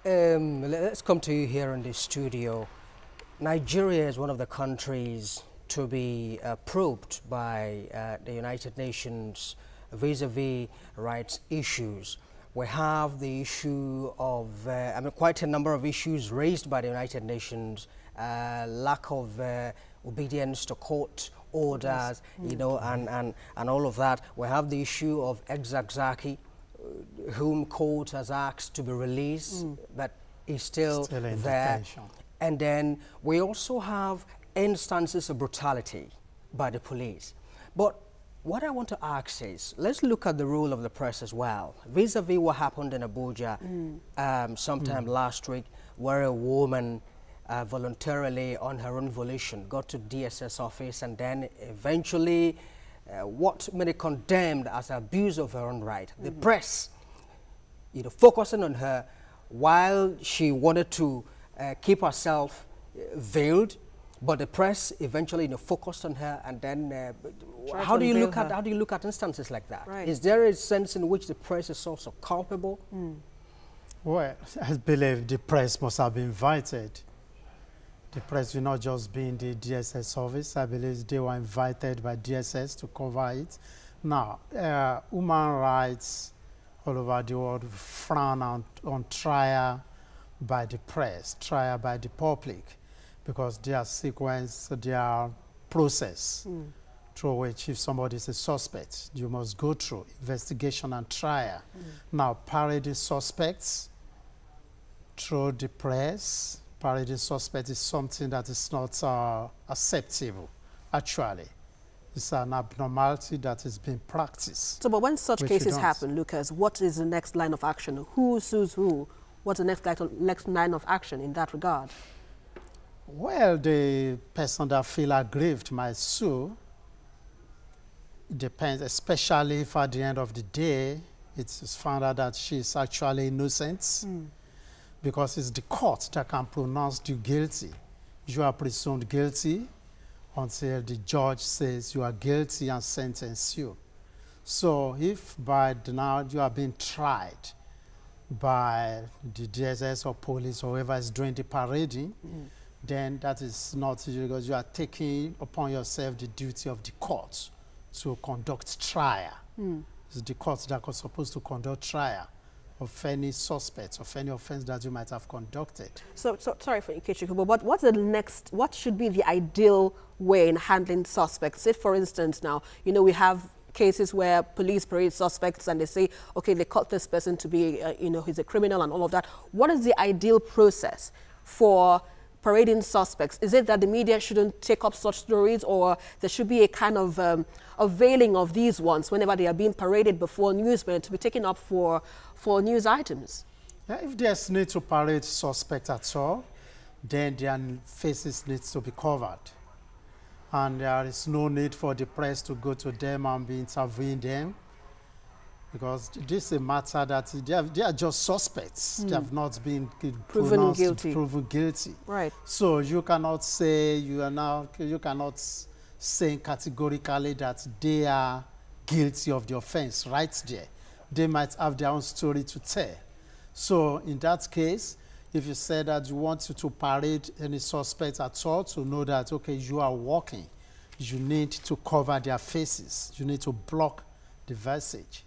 Let's come to you here in the studio. Nigeria is one of the countries to be probed by the United Nations vis-a-vis rights issues. We have the issue of, quite a number of issues raised by the United Nations, lack of obedience to court orders, you know, and all of that. We have the issue of Ex-Zakzaky, whom court has asked to be released, but is still in there. detention. And then we also have instances of brutality by the police. But what I want to ask is, let's look at the role of the press as well, vis-a-vis what happened in Abuja sometime last week, where a woman voluntarily, on her own volition, got to DSS office and then eventually what many condemned as abuse of her own right. The press, you know, focusing on her while she wanted to keep herself veiled, but the press eventually, you know, focused on her, and then how do you look at instances like that? Right. Is there a sense in which the press is also culpable? Well, I believe the press must have been invited. The press will not just be in the DSS office. I believe they were invited by DSS to cover it. Now, human rights all over the world frown on trial by the press, trial by the public, because they are sequence, they are process through which if somebody is a suspect, you must go through investigation and trial. Now, parading suspects through the press, parading suspect is something that is not acceptable, actually. It's an abnormality that is being practiced. So, but when such cases happen, Lucas, what is the next line of action? Who sues who? What's the next line of action in that regard? Well, the person that feels aggrieved might sue. It depends, especially if at the end of the day, it's found out that she's actually innocent, because it's the court that can pronounce you guilty. You are presumed guilty until the judge says you are guilty and sentence you. So if by now you are being tried by the DSS or police or whoever is doing the parading, then that is not, because you are taking upon yourself the duty of the court to conduct trial. It's the court that was supposed to conduct trial of any suspects, of any offense that you might have conducted. So sorry for Ikechukwu, but what's the next, what should be the ideal way in handling suspects? If, for instance, now, you know, we have cases where police parade suspects and they say, okay, they caught this person to be, you know, he's a criminal and all of that. What is the ideal process for parading suspects? Is it that the media shouldn't take up such stories, or there should be a kind of unveiling of these ones whenever they are being paraded before newsmen to be taken up for news items? Yeah, if there's need to parade suspects at all, then their faces need to be covered. And there is no need for the press to go to them and be interviewing them, because this is a matter that they are just suspects. They have not been proven guilty. Right. So you cannot say, you cannot say categorically that they are guilty of the offense right there. They might have their own story to tell. So in that case, if you say that you want to parade any suspect at all, to know that, okay, you are walking, you need to cover their faces. You need to block the visage.